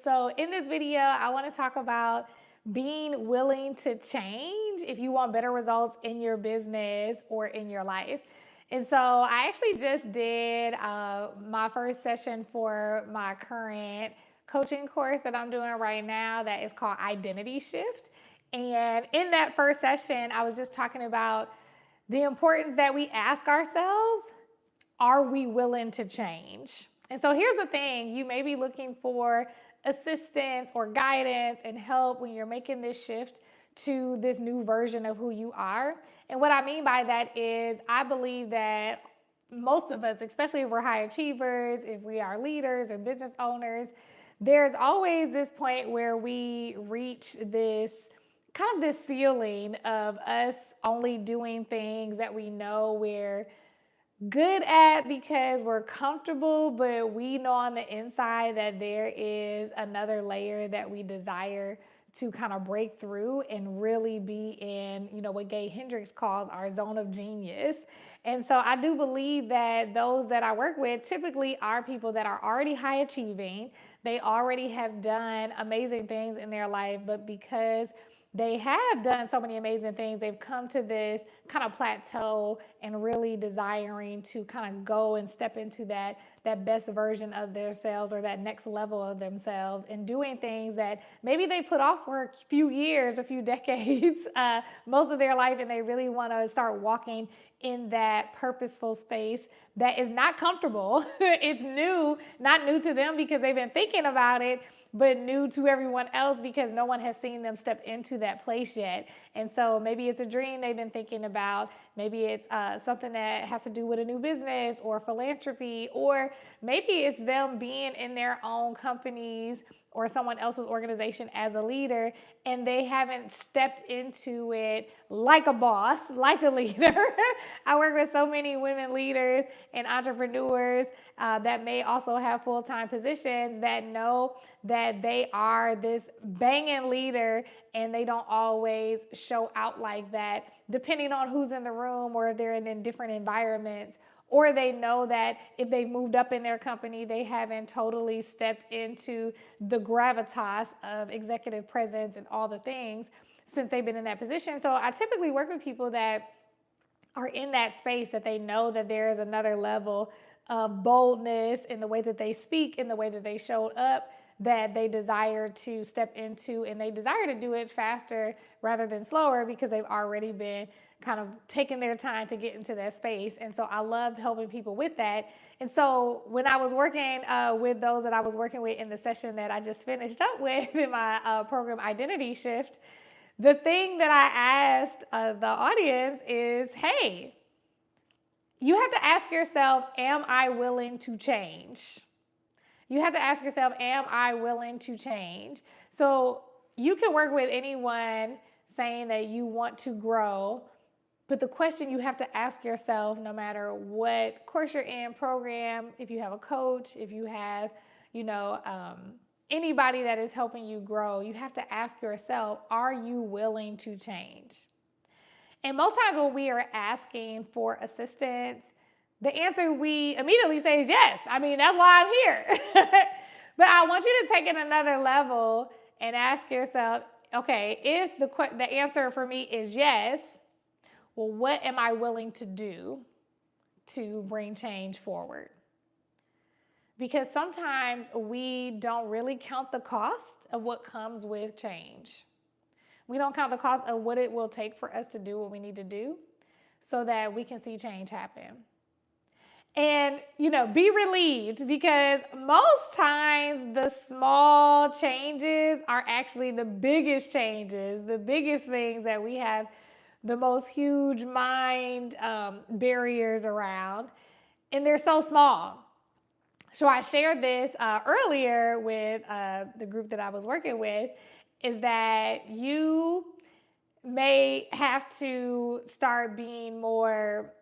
So in this video, I want to talk about being willing to change if you want better results in your business or in your life. And so I actually just did my first session for my current coaching course that I'm doing right now that is called Identity Shift. And in that first session, I was just talking about the importance that we ask ourselves, are we willing to change? And so here's the thing, you may be looking for assistance or guidance and help when you're making this shift to this new version of who you are. And what I mean by that is I believe that most of us, especially if we're high achievers, if we are leaders and business owners, there's always this point where we reach this kind of this ceiling of us only doing things that we know we're good at because we're comfortable, but we know on the inside that there is another layer that we desire to kind of break through and really be in, what Gay Hendricks calls our zone of genius. And so I do believe that those that I work with typically are people that are already high achieving. They already have done amazing things in their life, but because they have done so many amazing things, they've come to this kind of plateau and really desiring to kind of go and step into that best version of themselves or that next level of themselves and doing things that maybe they put off for a few years, a few decades, most of their life, and they really want to start walking in that purposeful space that is not comfortable. It's new, not new to them because they've been thinking about it, but new to everyone else because no one has seen them step into that place yet. And so maybe it's a dream they've been thinking about. Maybe it's something that has to do with a new business or philanthropy, or maybe it's them being in their own companies or someone else's organization as a leader, and they haven't stepped into it like a boss, like a leader. I work with so many women leaders and entrepreneurs that may also have full-time positions that know that they are this banging leader and they don't always show out like that, depending on who's in the room or if they're in different environments. Or they know that if they've moved up in their company, they haven't totally stepped into the gravitas of executive presence and all the things since they've been in that position. So I typically work with people that are in that space, that they know that there is another level of boldness in the way that they speak, in the way that they showed up, that they desire to step into, and they desire to do it faster rather than slower because they've already been kind of taking their time to get into that space. And so I love helping people with that. And so when I was working with those that I was working with in the session that I just finished up with in my program Identity Shift, the thing that I asked the audience is, hey, you have to ask yourself, am I willing to change? You have to ask yourself, am I willing to change? So you can work with anyone saying that you want to grow, but the question you have to ask yourself, no matter what course you're in, program, if you have a coach, if you have, anybody that is helping you grow, you have to ask yourself, are you willing to change? And most times when we are asking for assistance, the answer we immediately say is yes. I mean, that's why I'm here. But I want you to take it another level and ask yourself, okay, if the answer for me is yes, well, what am I willing to do to bring change forward? Because sometimes we don't really count the cost of what comes with change. We don't count the cost of what it will take for us to do what we need to do so that we can see change happen. And, be relieved, because most times the small changes are actually the biggest changes, the biggest things that we have the most huge mind barriers around, and they're so small. So I shared this earlier with the group that I was working with, is that you may have to start being more,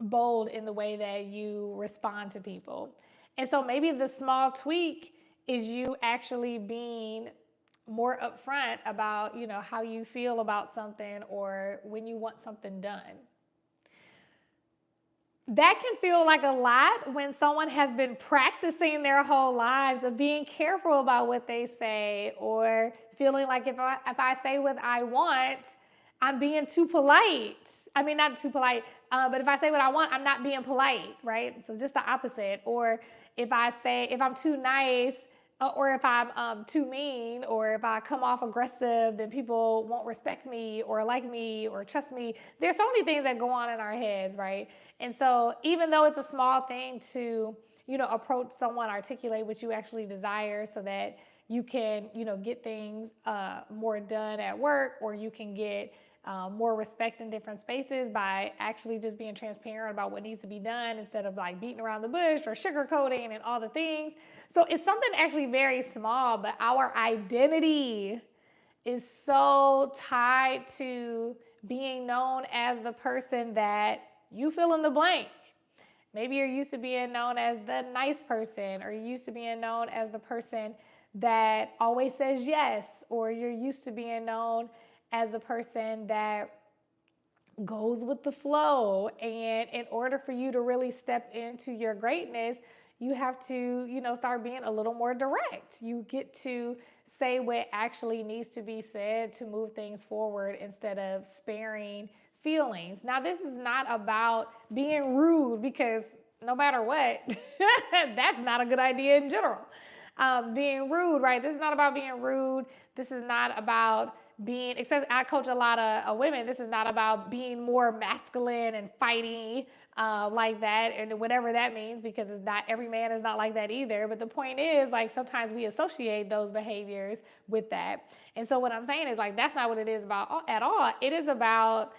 bold in the way that you respond to people. And so maybe the small tweak is you actually being more upfront about, how you feel about something or when you want something done. that can feel like a lot when someone has been practicing their whole lives of being careful about what they say, or feeling like if I say what I want, I'm being too polite. I mean, not too polite, but if I say what I want, I'm not being polite, right? So just the opposite. Or if I'm too nice, or if I'm too mean, or if I come off aggressive, then people won't respect me or like me or trust me. There's so many things that go on in our heads, right? And so even though it's a small thing to, approach someone, articulate what you actually desire so that you can, get things more done at work, or you can get more respect in different spaces by actually just being transparent about what needs to be done instead of like beating around the bush or sugarcoating and all the things. So it's something actually very small, but our identity is so tied to being known as the person that you fill in the blank. Maybe you're used to being known as the nice person, or you're used to being known as the person that always says yes, or you're used to being known as the person that goes with the flow. And in order for you to really step into your greatness, you have to, start being a little more direct. You get to say what actually needs to be said to move things forward instead of sparing feelings. Now, this is not about being rude, because no matter what, that's not a good idea in general. Being rude, right? This is not about being rude. This is not about being, especially I coach a lot of women, this is not about being more masculine and fighting like that, and whatever that means, because it's not, every man is not like that either. But the point is, like, sometimes we associate those behaviors with that. And so what I'm saying is, like, that's not what it is about at all. It is about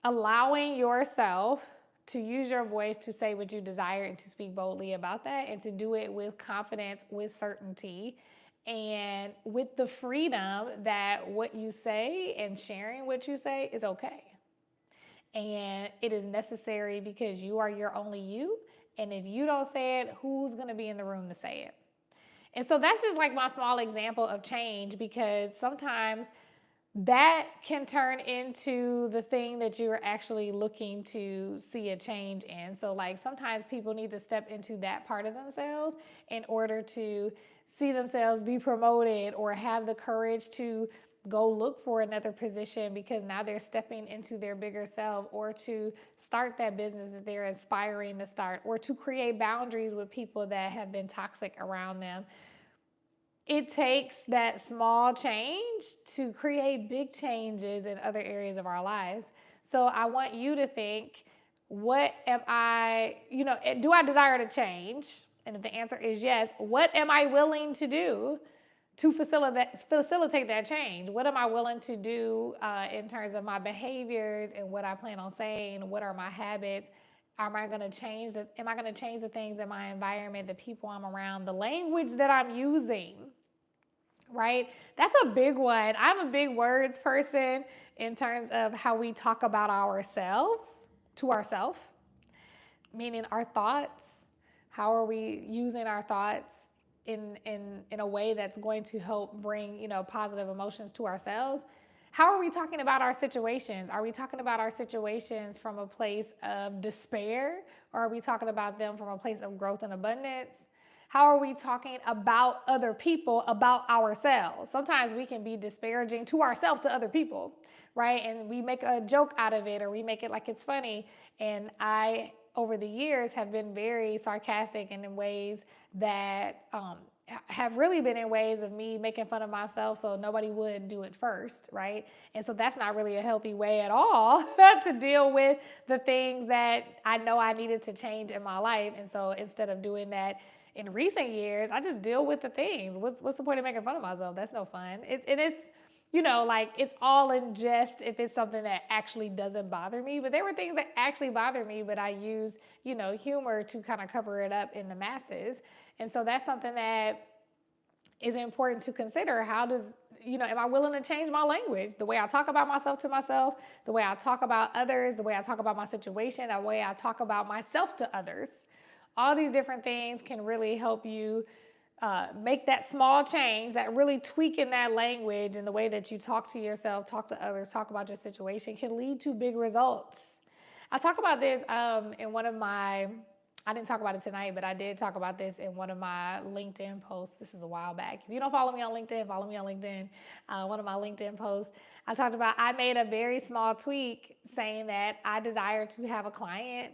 allowing yourself to use your voice to say what you desire and to speak boldly about that, and to do it with confidence, with certainty, and with the freedom that what you say and sharing what you say is okay. And it is necessary because you are your only you. And if you don't say it, who's going to be in the room to say it? And so that's just like my small example of change, because sometimes that can turn into the thing that you're actually looking to see a change in. So like sometimes people need to step into that part of themselves in order to see themselves be promoted, or have the courage to go look for another position, because now they're stepping into their bigger self, or to start that business that they're aspiring to start, or to create boundaries with people that have been toxic around them. It takes that small change to create big changes in other areas of our lives. So I want you to think, what am I, do I desire to change? And if the answer is yes, what am I willing to do to facilitate that change? What am I willing to do in terms of my behaviors and what I plan on saying? What are my habits? Am I going to change the things in my environment, the people I'm around, the language that I'm using? Right? That's a big one. I'm a big words person in terms of how we talk about ourselves to ourselves, meaning our thoughts. How are we using our thoughts in a way that's going to help bring, positive emotions to ourselves? How are we talking about our situations? Are we talking about our situations from a place of despair, or are we talking about them from a place of growth and abundance? How are we talking about other people, about ourselves? Sometimes we can be disparaging to ourselves, to other people, right? And we make a joke out of it, or we make it like it's funny. And I, over the years, have been very sarcastic, and in ways that have really been in ways of me making fun of myself so nobody would do it first, right? And so that's not really a healthy way at all to deal with the things that I know I needed to change in my life. And so instead of doing that in recent years, I just deal with the things. What's the point of making fun of myself? That's no fun. It's, like, it's all in jest if it's something that actually doesn't bother me. But there were things that actually bother me, but I use, humor to kind of cover it up in the masses. And so that's something that is important to consider. How does, am I willing to change my language? The way I talk about myself to myself, the way I talk about others, the way I talk about my situation, the way I talk about myself to others. All these different things can really help you make that small change, that really tweaking that language and the way that you talk to yourself, talk to others, talk about your situation, can lead to big results. I talk about this in one of my, I didn't talk about it tonight, but I did talk about this in one of my LinkedIn posts. This is a while back. If you don't follow me on LinkedIn, follow me on LinkedIn. One of my LinkedIn posts, I talked about, I made a very small tweak saying that I desire to have a client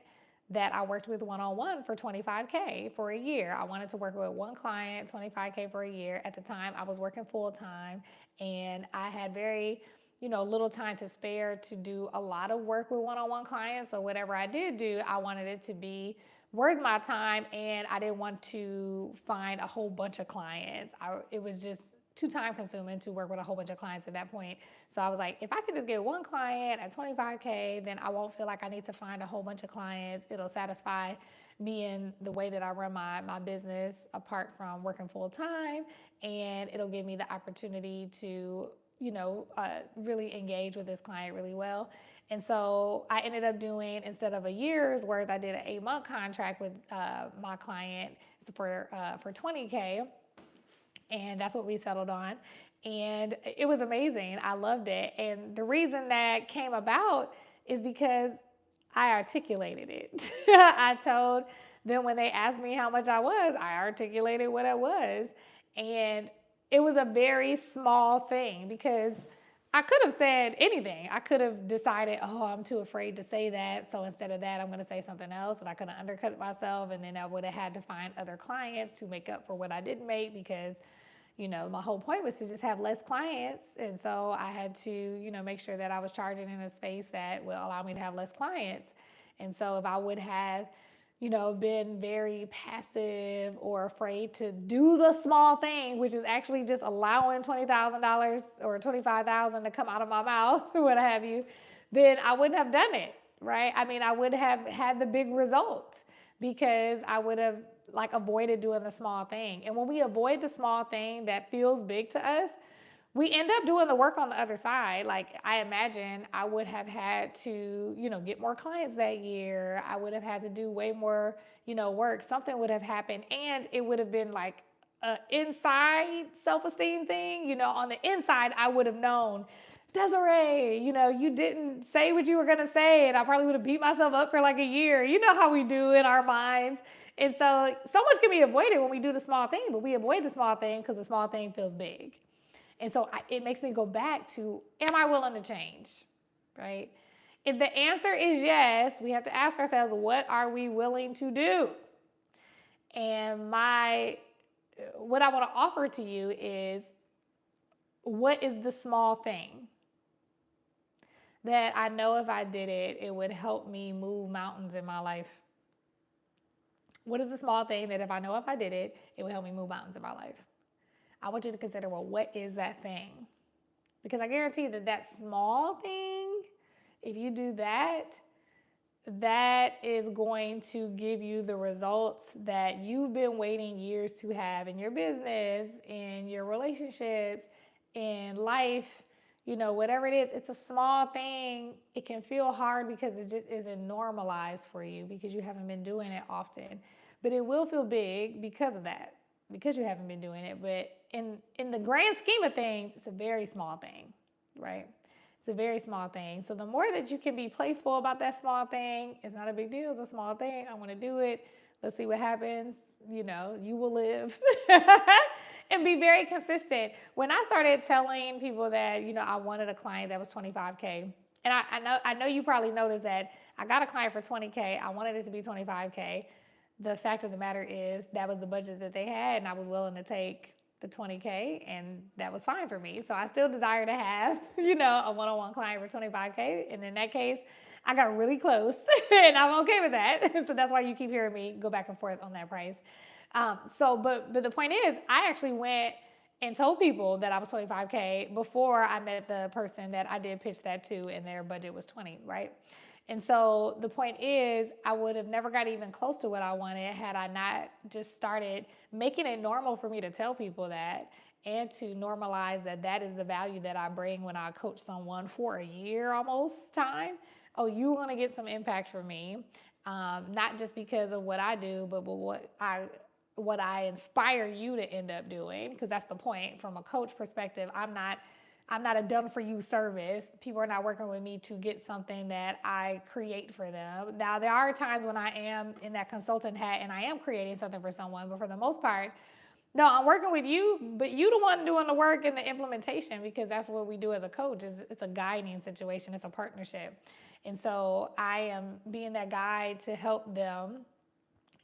that I worked with one-on-one for 25K for a year. I wanted to work with one client, 25K for a year. At the time, I was working full-time, and I had very, little time to spare to do a lot of work with one-on-one clients. So whatever I did do, I wanted it to be worth my time, and I didn't want to find a whole bunch of clients. It was just too time consuming to work with a whole bunch of clients at that point. So I was like, if I could just get one client at 25K, then I won't feel like I need to find a whole bunch of clients. It'll satisfy me in the way that I run my business apart from working full time, and it'll give me the opportunity to really engage with this client really well. And so I ended up doing, instead of a year's worth, I did an 8-month contract with my client for 20K, and that's what we settled on. And it was amazing. I loved it. And the reason that came about is because I articulated it. I told them when they asked me how much I was, I articulated what it was. And it was a very small thing because I could have said anything. I could have decided, oh, I'm too afraid to say that. So instead of that, I'm going to say something else. And I could have undercut myself. And then I would have had to find other clients to make up for what I didn't make because, my whole point was to just have less clients. And so I had to, make sure that I was charging in a space that will allow me to have less clients. And so if I would have, been very passive or afraid to do the small thing, which is actually just allowing $20,000 or $25,000 to come out of my mouth or what have you, then I wouldn't have done it, right? I mean, I would have had the big result because I would have avoided doing the small thing. And when we avoid the small thing that feels big to us, we end up doing the work on the other side. Like, I imagine I would have had to, get more clients that year. I would have had to do way more, work. Something would have happened, and it would have been like an inside self-esteem thing. On the inside, I would have known, Desiree, you didn't say what you were going to say, and I probably would have beat myself up for like a year. You know how we do in our minds. And so much can be avoided when we do the small thing, but we avoid the small thing because the small thing feels big. And so it makes me go back to, am I willing to change, right? If the answer is yes, we have to ask ourselves, what are we willing to do? And what I want to offer to you is, what is the small thing that I know if I did it, it would help me move mountains in my life? What is the small thing that if I know if I did it, it would help me move mountains in my life? I want you to consider, well, what is that thing? Because I guarantee that small thing, if you do that, that is going to give you the results that you've been waiting years to have in your business, in your relationships, in life, whatever it is. It's a small thing. It can feel hard because it just isn't normalized for you because you haven't been doing it often. But it will feel big because of that, because you haven't been doing it. But in the grand scheme of things, it's a very small thing, right? It's a very small thing. So the more that you can be playful about that small thing, it's not a big deal. It's a small thing. I want to do it. Let's see what happens. You will live. And be very consistent. When I started telling people that, I wanted a client that was 25K, and I know you probably noticed that I got a client for 20K. I wanted it to be 25K. The fact of the matter is that was the budget that they had, and I was willing to take the 20K, and that was fine for me. So I still desire to have, a one-on-one client for 25K. And in that case, I got really close and I'm okay with that. So that's why you keep hearing me go back and forth on that price. But the point is, I actually went and told people that I was 25K before I met the person that I did pitch that to, and their budget was 20, right? And so the point is, I would have never got even close to what I wanted had I not just started making it normal for me to tell people that, and to normalize that is the value that I bring when I coach someone for a year almost time. Oh, you're going to get some impact from me, not just because of what I do, but what I inspire you to end up doing, because that's the point. From a coach perspective, I'm I'm not a done for you service. People are not working with me to get something that I create for them. Now, there are times when I am in that consultant hat and I am creating something for someone, but for the most part, no, I'm working with you, but you the one doing the work and the implementation, because that's what we do as a coach. It's a guiding situation. It's a partnership. And so I am being that guide to help them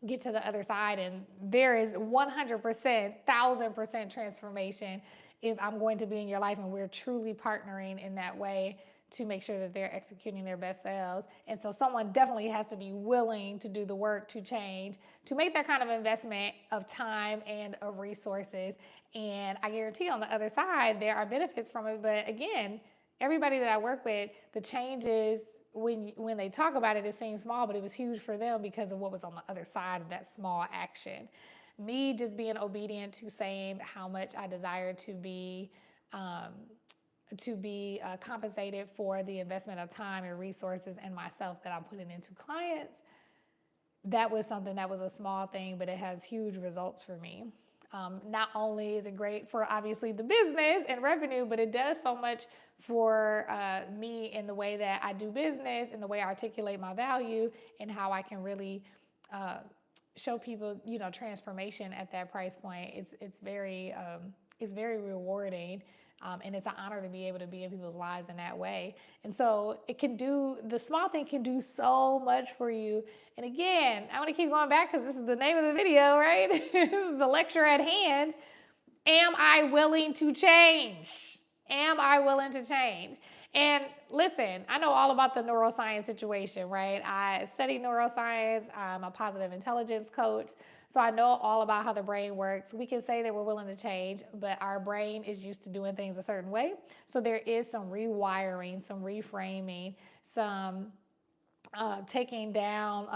get to the other side. And there is 100%, 1000% transformation if I'm going to be in your life and we're truly partnering in that way to make sure that they're executing their best selves. And so someone definitely has to be willing to do the work to change, to make that kind of investment of time and of resources. And I guarantee on the other side, there are benefits from it. But again, everybody that I work with, the changes, when they talk about it, it seems small, but it was huge for them because of what was on the other side of that small action. Me just being obedient to saying how much I desire to be compensated for the investment of time and resources and myself that I'm putting into clients. That was something that was a small thing, but it has huge results for me. Not only is it great for obviously the business and revenue, but it does so much for me in the way that I do business, in the way I articulate my value, and how I can really show people, transformation at that price point. It's very rewarding. And it's an honor to be able to be in people's lives in that way. And so the small thing can do so much for you. And again, I want to keep going back because this is the name of the video, right? This is the lecture at hand. Am I willing to change? Am I willing to change? And listen, I know all about the neuroscience situation, right? I study neuroscience. I'm a positive intelligence coach. So I know all about how the brain works. We can say that we're willing to change, but our brain is used to doing things a certain way. So there is some rewiring, some reframing, some taking down,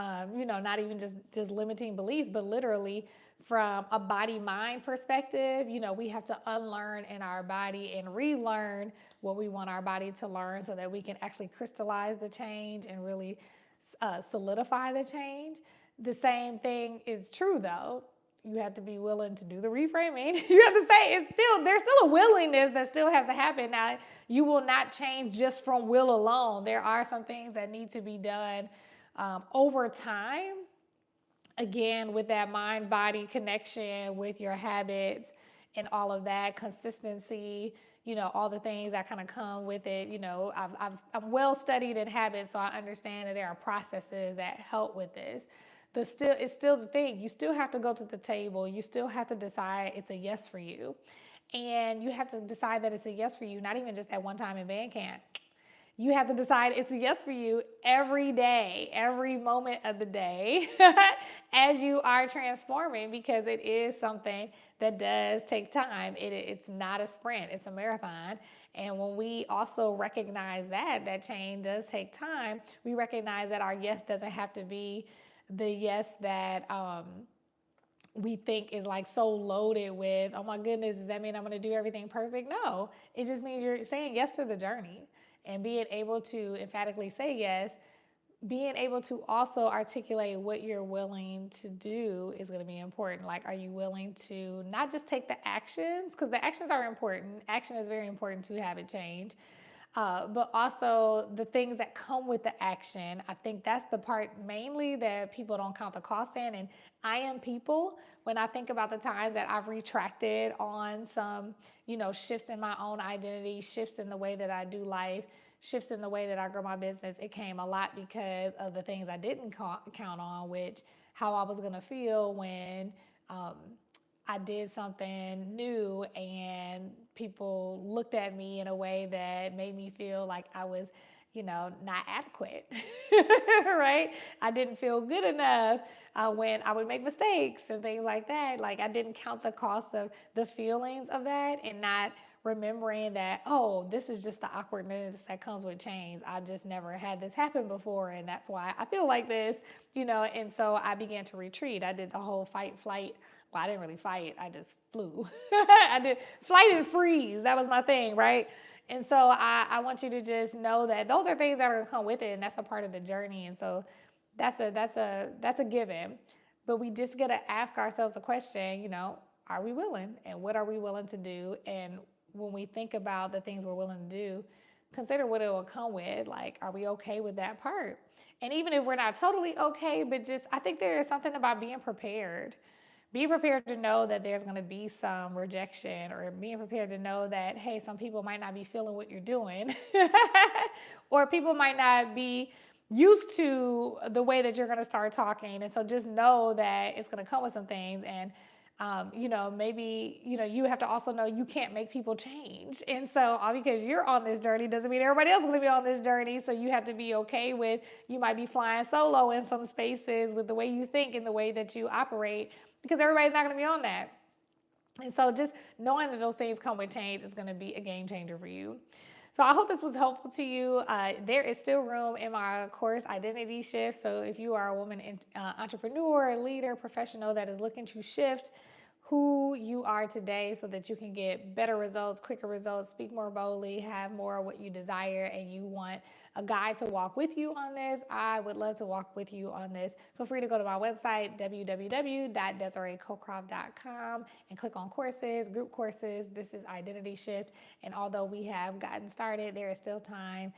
not even just limiting beliefs, but literally from a body-mind perspective, we have to unlearn in our body and relearn what we want our body to learn so that we can actually crystallize the change and really solidify the change. The same thing is true, though. You have to be willing to do the reframing. You have to say there's still a willingness that still has to happen. Now, you will not change just from will alone. There are some things that need to be done over time. Again, with that mind-body connection, with your habits and all of that, consistency, all the things that kind of come with it. I'm well studied in habits, so I understand that there are processes that help with this. It's still the thing. You still have to go to the table. You still have to decide it's a yes for you. And you have to decide that it's a yes for you, not even just at one time in band camp. You have to decide it's a yes for you every day, every moment of the day as you are transforming, because it is something that does take time. It's not a sprint, it's a marathon. And when we also recognize that change does take time, we recognize that our yes doesn't have to be the yes that we think is like so loaded with, oh my goodness, does that mean I'm going to do everything perfect? No, it just means you're saying yes to the journey. And being able to emphatically say yes, being able to also articulate what you're willing to do is going to be important. Like, are you willing to not just take the actions? Because the actions are important. Action is very important to habit change. But also the things that come with the action. I think that's the part mainly that people don't count the cost in. And I am people. When I think about the times that I've retracted on some, shifts in my own identity, shifts in the way that I do life, shifts in the way that I grow my business, it came a lot because of the things I didn't count on, which how I was going to feel when I did something new and people looked at me in a way that made me feel like I was, not adequate, right? I didn't feel good enough when I would make mistakes and things like that. Like, I didn't count the cost of the feelings of that and not remembering that, oh, this is just the awkwardness that comes with change. I just never had this happen before, and that's why I feel like this, and so I began to retreat. I did the whole fight, flight. Well, I didn't really fight. I just flew. I did flight and freeze. That was my thing, right? And so I want you to just know that those are things that are going to come with it, and that's a part of the journey. And so that's a given. But we just got to ask ourselves a question, are we willing? And what are we willing to do? And when we think about the things we're willing to do, consider what it will come with. Like, are we okay with that part? And even if we're not totally okay, but just, I think there is something about being prepared. Be prepared to know that there's going to be some rejection, or being prepared to know that, hey, some people might not be feeling what you're doing, or people might not be used to the way that you're going to start talking. And so just know that it's going to come with some things. And maybe, you have to also know you can't make people change. And so all because you're on this journey doesn't mean everybody else is going to be on this journey. So you have to be okay with, you might be flying solo in some spaces with the way you think and the way that you operate, because everybody's not going to be on that. And so just knowing that those things come with change is going to be a game changer for you. So I hope this was helpful to you. There is still room in my course, Identity Shift. So if you are a woman entrepreneur, leader, professional that is looking to shift who you are today so that you can get better results, quicker results, speak more boldly, have more of what you desire, and you want a guide to walk with you on this, I would love to walk with you on this. Feel free to go to my website, www.desireecocroft.com, and click on courses, group courses. This is Identity Shift. And although we have gotten started, there is still time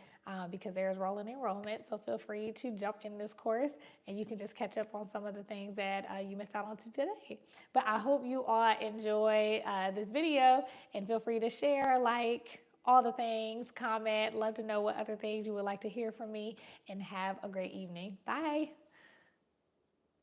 because there is rolling enrollment. So feel free to jump in this course and you can just catch up on some of the things that you missed out on today. But I hope you all enjoy this video, and feel free to share, like, all the things, comment. Love to know what other things you would like to hear from me, and have a great evening. Bye.